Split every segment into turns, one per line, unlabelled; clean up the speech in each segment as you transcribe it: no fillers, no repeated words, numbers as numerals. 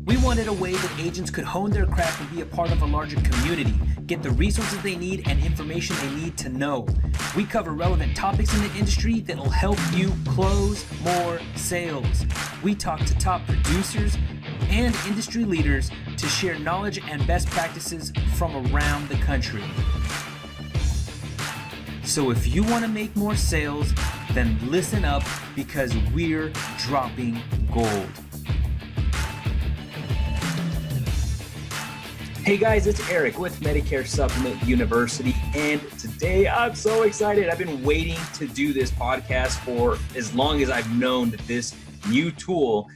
We wanted a way that agents could hone their craft and be a part of a larger community, get the resources they need and information they need to know. We cover relevant topics in the industry that will help you close more sales. We talk to top producers and industry leaders to share knowledge and best practices from around the country. So if you want to make more sales, then listen up, because we're dropping gold. Hey guys, it's Eric with Medicare Supplement University, and today I'm so excited. I've been waiting to do this podcast for as long as I've known that this new tool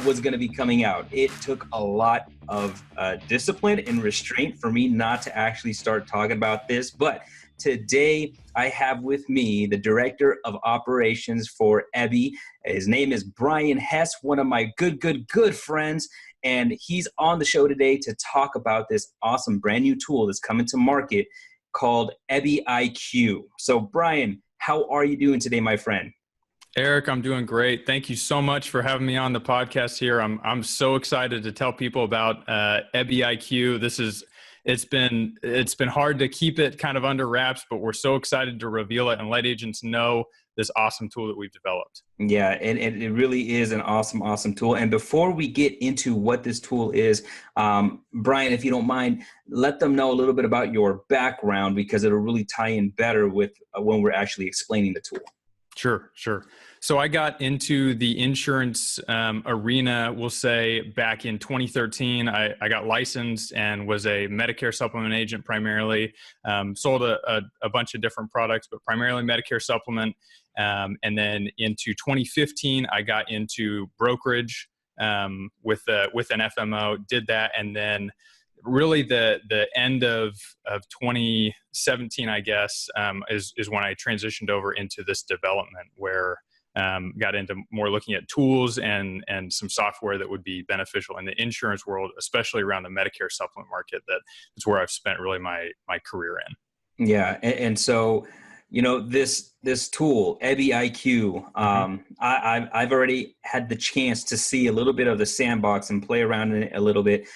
was going to be coming out. It took a lot of discipline and restraint for me not to actually start talking about this, but today I have with me the Director of Operations for EBI. His name is Brian Hess, one of my good friends. And he's on the show today to talk about this awesome brand new tool that's coming to market called EBI IQ. So Brian, how are you doing today, my friend?
Eric, I'm doing great. Thank you so much for having me on the podcast here. I'm so excited to tell people about EBI IQ. It's been hard to keep it kind of under wraps, but we're so excited to reveal it and let agents know this awesome tool that we've developed.
Yeah, and it really is an awesome tool. And before we get into what this tool is, Brian, if you don't mind, let them know a little bit about your background, because it'll really tie in better with when we're actually explaining the tool.
Sure. So I got into the insurance arena, we'll say, back in 2013. I got licensed and was a Medicare supplement agent primarily. Sold a bunch of different products, but primarily Medicare supplement. And then into 2015, I got into brokerage with an FMO, did that. And then really the end of 2017, I guess, is when I transitioned over into this development, where got into more looking at tools and some software that would be beneficial in the insurance world, especially around the Medicare supplement market. That is where I've spent really my career in.
Yeah, and so, you know, this tool, EBI IQ, I've already had the chance to see a little bit of the sandbox and play around in it a little bit.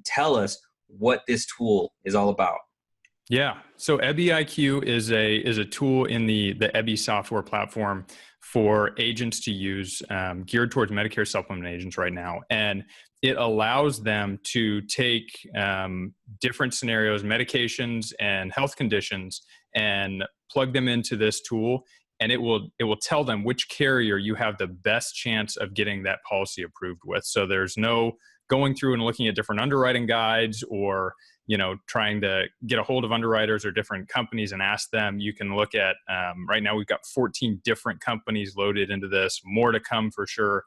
Tell us what this tool is all about.
Yeah, so EBI IQ is a tool in the EBI software platform for agents to use, geared towards Medicare supplement agents right now. And it allows them to take different scenarios, medications and health conditions, and plug them into this tool, and it will tell them which carrier you have the best chance of getting that policy approved with. So there's no going through and looking at different underwriting guides, or trying to get a hold of underwriters or different companies and ask them. You can look at, right now we've got 14 different companies loaded into this, more to come for sure,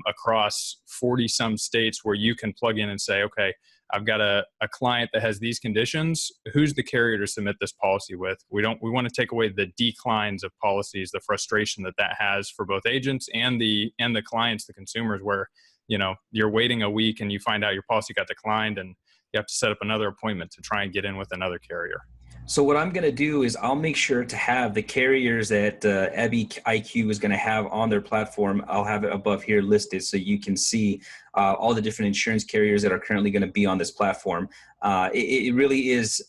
across 40 some states, where you can plug in and say, okay, I've got a client that has these conditions. Who's the carrier to submit this policy with? We want to take away the declines of policies, the frustration that has for both agents and the clients, the consumers, where, you're waiting a week and you find out your policy got declined, and you have to set up another appointment to try and get in with another carrier.
So what I'm going to do is I'll make sure to have the carriers that EBI IQ is going to have on their platform. I'll have it above here listed so you can see all the different insurance carriers that are currently going to be on this platform. It really is,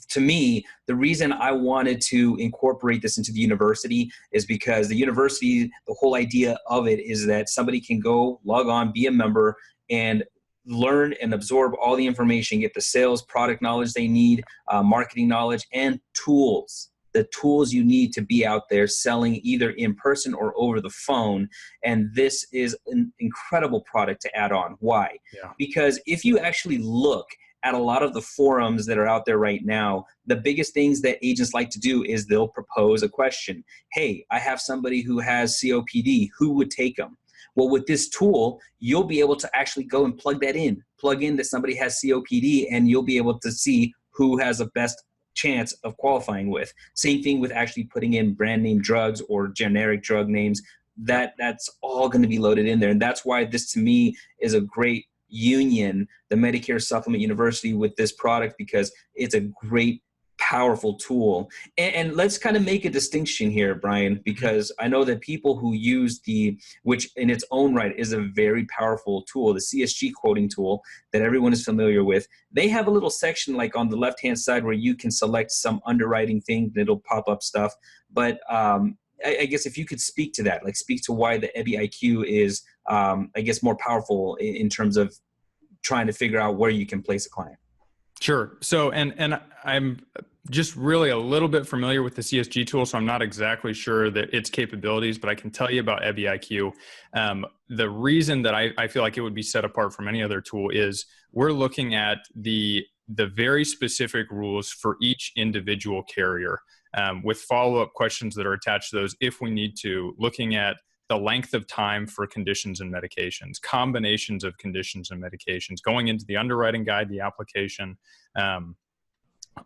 to me, the reason I wanted to incorporate this into the university is because the university, the whole idea of it is that somebody can go log on, be a member, and learn and absorb all the information, get the sales product knowledge they need, marketing knowledge, and tools. The tools you need to be out there selling either in person or over the phone. And this is an incredible product to add on. Why?
Yeah.
Because if you actually look at a lot of the forums that are out there right now, the biggest things that agents like to do is they'll propose a question. Hey, I have somebody who has COPD. Who would take them? Well, with this tool, you'll be able to actually go and plug in that somebody has COPD, and you'll be able to see who has the best chance of qualifying with. Same thing with actually putting in brand name drugs or generic drug names. That's all going to be loaded in there. And that's why this, to me, is a great union, the Medicare Supplement University, with this product, because it's a great powerful tool. And let's kind of make a distinction here, Brian, because I know that people who use which in its own right is a very powerful tool, the CSG quoting tool that everyone is familiar with, they have a little section like on the left-hand side where you can select some underwriting thing, and it'll pop up stuff. But I guess if you could speak to that, like speak to why the EBI IQ is, I guess, more powerful in terms of trying to figure out where you can place a client.
Sure. So, and I'm just really a little bit familiar with the CSG tool, so I'm not exactly sure that its capabilities, but I can tell you about EBI IQ. The reason that I feel like it would be set apart from any other tool is we're looking at the very specific rules for each individual carrier, with follow-up questions that are attached to those if we need to, looking at the length of time for conditions and medications, combinations of conditions and medications, going into the underwriting guide, the application,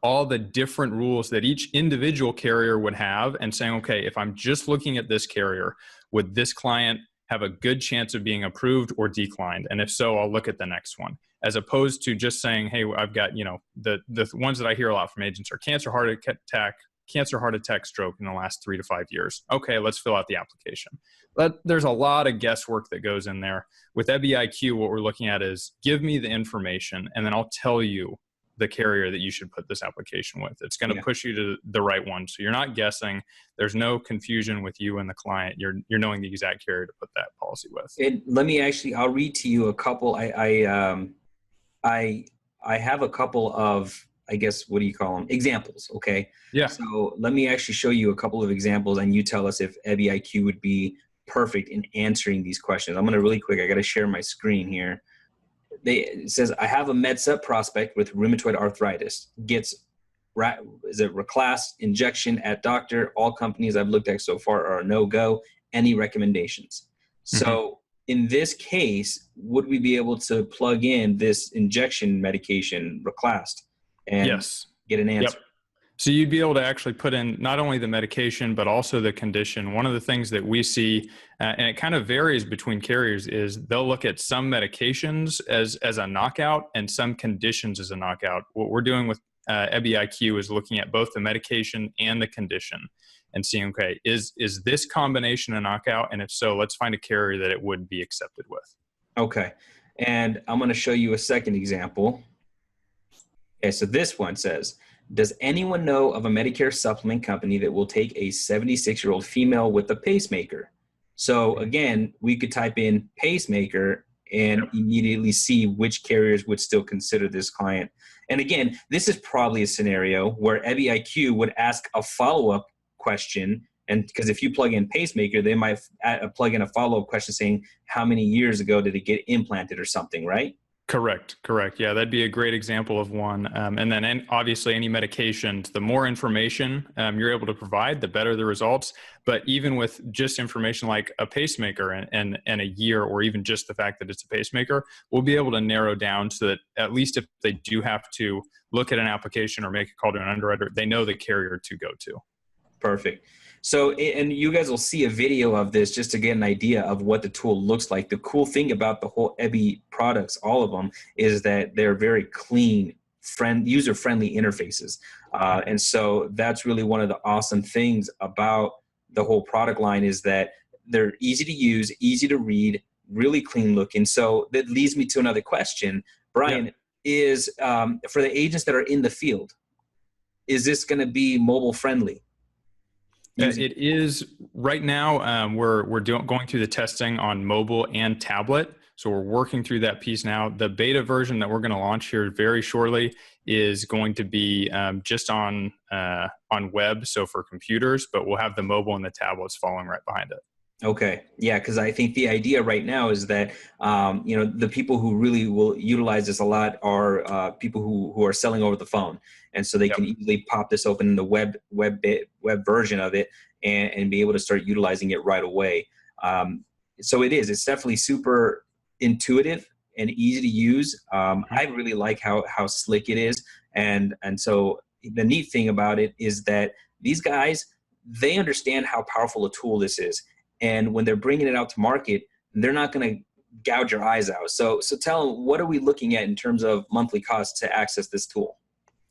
all the different rules that each individual carrier would have, and saying, okay, if I'm just looking at this carrier, would this client have a good chance of being approved or declined? And if so, I'll look at the next one, as opposed to just saying, hey, I've got, the ones that I hear a lot from agents are cancer, heart attack, stroke in the last 3 to 5 years. Okay, let's fill out the application. But there's a lot of guesswork that goes in there. With EBI IQ, what we're looking at is give me the information, and then I'll tell you the carrier that you should put this application with. It's going to push you to the right one. So you're not guessing. There's no confusion with you and the client. You're knowing the exact carrier to put that policy with.
And let me I'll read to you a couple. I have a couple of, I guess, what do you call them? Examples. Okay.
Yeah.
So let me actually show you a couple of examples, and you tell us if EBI IQ would be perfect in answering these questions. I'm going to really quick. I got to share my screen here. It says, I have a MedSup prospect with rheumatoid arthritis. Gets reclass injection at doctor. All companies I've looked at so far are a no-go. Any recommendations? Mm-hmm. So in this case, would we be able to plug in this injection medication, reclassed, and get an answer?
Yep. So you'd be able to actually put in not only the medication, but also the condition. One of the things that we see, and it kind of varies between carriers, is they'll look at some medications as a knockout and some conditions as a knockout. What we're doing with EBI IQ is looking at both the medication and the condition and seeing, okay, is this combination a knockout? And if so, let's find a carrier that it would be accepted with.
Okay. And I'm going to show you a second example. Okay, so this one says, does anyone know of a Medicare supplement company that will take a 76-year-old female with a pacemaker? So again, we could type in pacemaker and immediately see which carriers would still consider this client. And again, this is probably a scenario where EBI IQ would ask a follow-up question, and because if you plug in pacemaker, they might plug in a follow-up question saying, how many years ago did it get implanted or something, right?
Correct. Yeah, that'd be a great example of one. And then obviously any medications, the more information you're able to provide, the better the results. But even with just information like a pacemaker and a year, or even just the fact that it's a pacemaker, we'll be able to narrow down so that at least if they do have to look at an application or make a call to an underwriter, they know the carrier to go to.
Perfect. So, and you guys will see a video of this just to get an idea of what the tool looks like. The cool thing about the whole EBI products, all of them, is that they're very clean, user-friendly interfaces. And so that's really one of the awesome things about the whole product line, is that they're easy to use, easy to read, really clean looking. So that leads me to another question, Brian, is for the agents that are in the field, is this going to be mobile friendly?
It is right now. We're going through the testing on mobile and tablet, so we're working through that piece now. The beta version that we're going to launch here very shortly is going to be just on web, so for computers, but we'll have the mobile and the tablets following right behind it.
Okay. Yeah, because I think the idea right now is that, the people who really will utilize this a lot are people who are selling over the phone. And so they can easily pop this open in the web version of it and be able to start utilizing it right away. So it's definitely super intuitive and easy to use. I really like how slick it is. And so the neat thing about it is that these guys, they understand how powerful a tool this is. And when they're bringing it out to market, they're not going to gouge your eyes out. So tell them, what are we looking at in terms of monthly costs to access this tool?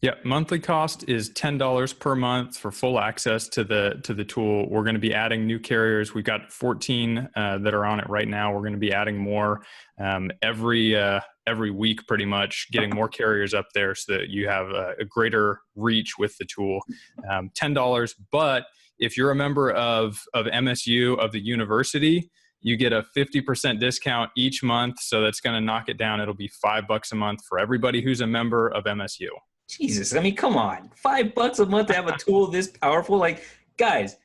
Yeah, monthly cost is $10 per month for full access to the tool. We're going to be adding new carriers. We've got 14 that are on it right now. We're going to be adding more every week, pretty much, getting more carriers up there so that you have a greater reach with the tool. $10, but if you're a member of MSU, of the university, you get a 50% discount each month. So that's going to knock it down. It'll be $5 a month for everybody who's a member of MSU.
Jesus, I mean, come on, $5 a month to have a tool this powerful. Like, guys,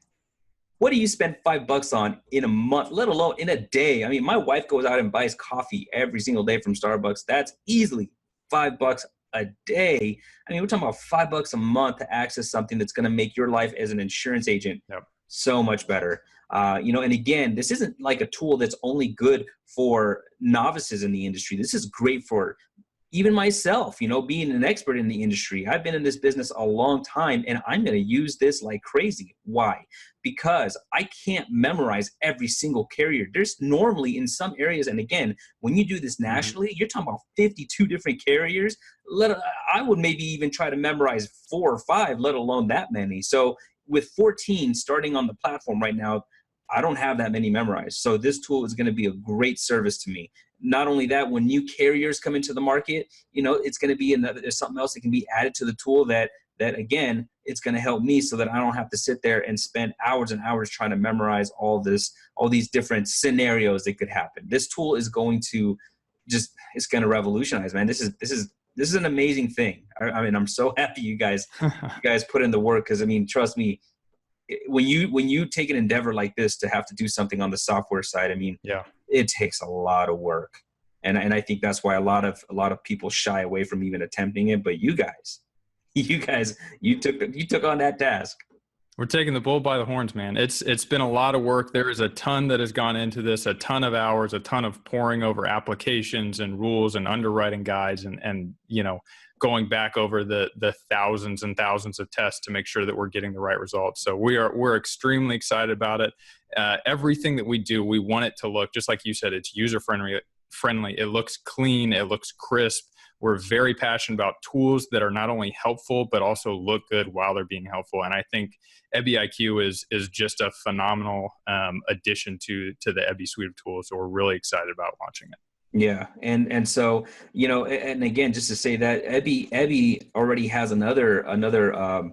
what do you spend $5 on in a month, let alone in a day? I mean, my wife goes out and buys coffee every single day from Starbucks. That's easily $5 a day. I mean, we're talking about $5 a month to access something that's going to make your life as an insurance agent so much better. And again, this isn't like a tool that's only good for novices in the industry. This is great for even myself, being an expert in the industry. I've been in this business a long time, and I'm going to use this like crazy. Why? Because I can't memorize every single carrier. There's normally in some areas, and again, when you do this nationally, you're talking about 52 different carriers. I would maybe even try to memorize 4 or 5, let alone that many. So with 14 starting on the platform right now, I don't have that many memorized. So this tool is going to be a great service to me. Not only that, when new carriers come into the market, it's going to be there's something else that can be added to the tool that again, it's going to help me so that I don't have to sit there and spend hours and hours trying to memorize all these different scenarios that could happen. This tool is going to it's going to revolutionize, man. This is an amazing thing. I mean, I'm so happy you guys put in the work, because I mean, trust me, when you take an endeavor like this to have to do something on the software side, I mean, it takes a lot of work, and I think that's why a lot of people shy away from even attempting it. But you guys, you took on that task.
We're taking the bull by the horns, man. It's been a lot of work. There is a ton that has gone into this, a ton of hours, a ton of poring over applications and rules and underwriting guides, and going back over the thousands and thousands of tests to make sure that we're getting the right results. So we're extremely excited about it. Everything that we do, we want it to look, just like you said, it's user friendly. It looks clean. It looks crisp. We're very passionate about tools that are not only helpful, but also look good while they're being helpful. And I think EBI IQ is just a phenomenal addition to the EBI suite of tools. So we're really excited about launching it.
Yeah. And so, and again, just to say that EBI already has another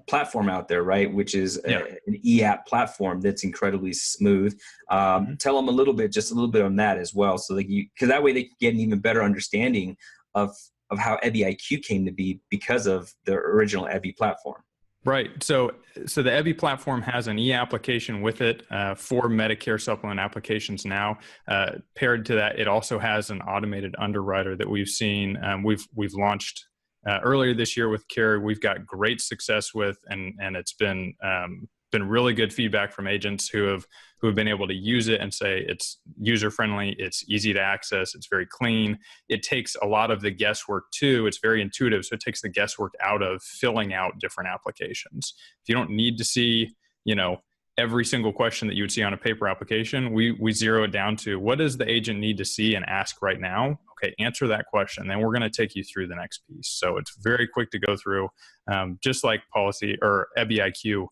platform out there, right? Which is an e-app platform that's incredibly smooth. Tell them just a little bit on that as well. So because that way they can get an even better understanding of how EBI IQ came to be because of the original EBI platform.
Right. So the EBI platform has an e-application with it for Medicare supplement applications now. Paired to that, it also has an automated underwriter that we've seen. We've launched earlier this year with Carrie. We've got great success with, and it's been really good feedback from agents who have been able to use it and say it's user friendly, it's easy to access, it's very clean. It takes a lot of the guesswork too. It's very intuitive, so it takes the guesswork out of filling out different applications. If you don't need to see, every single question that you would see on a paper application, we zero it down to what does the agent need to see and ask right now? Okay, answer that question. Then we're going to take you through the next piece. So it's very quick to go through, just like policy or EBI IQ.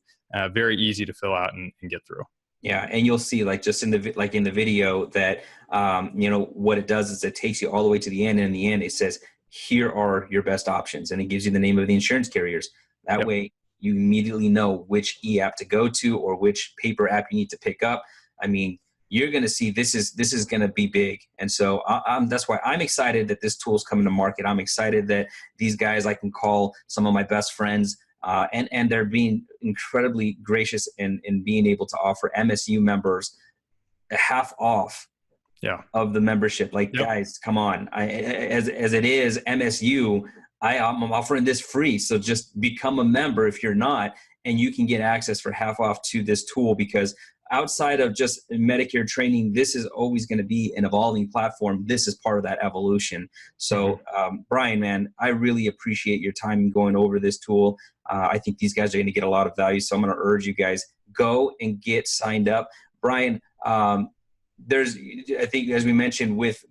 Very easy to fill out and get through.
Yeah, and you'll see, just in the video, that what it does is it takes you all the way to the end, and in the end it says, here are your best options, and it gives you the name of the insurance carriers. That way you immediately know which e-app to go to or which paper app you need to pick up. I mean, you're going to see this is going to be big, and so that's why I'm excited that this tool is coming to market. I'm excited that these guys, I can call some of my best friends. And they're being incredibly gracious in being able to offer MSU members a half off of the membership. Guys, come on. As it is MSU, I'm offering this free. So just become a member if you're not, and you can get access for half off to this tool, because outside of just Medicare training, this is always going to be an evolving platform. This is part of that evolution. So, Brian, man, I really appreciate your time going over this tool. I think these guys are going to get a lot of value. So I'm going to urge you guys, go and get signed up. Brian, I think, as we mentioned, with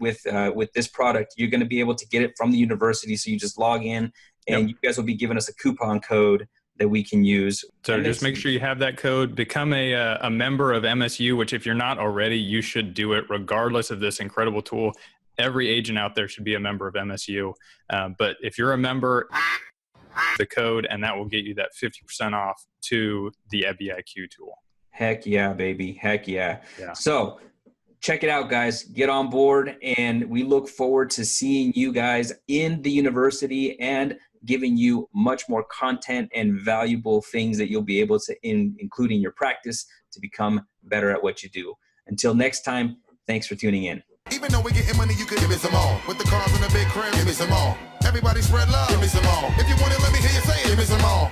this product, you're going to be able to get it from the university. So you just log in and
Yep.
you guys will be giving us a coupon code that we can use.
So just make sure you have that code, become a member of MSU, which if you're not already, you should do it regardless of this incredible tool. Every agent out there should be a member of MSU. But if you're a member, the code, and that will get you that 50% off to the EBI IQ tool.
Heck yeah, baby. Heck yeah.
Yeah.
So check it out, guys. Get on board, and we look forward to seeing you guys in the university and giving you much more content and valuable things that you'll be able to include in your practice to become better at what you do. Until next time, thanks for tuning in.
Even though we getting money, you could give me some more. With the cars and the big crib, give me some more. Everybody spread love, give me some more. If you want it, let me hear you say it, give me some more.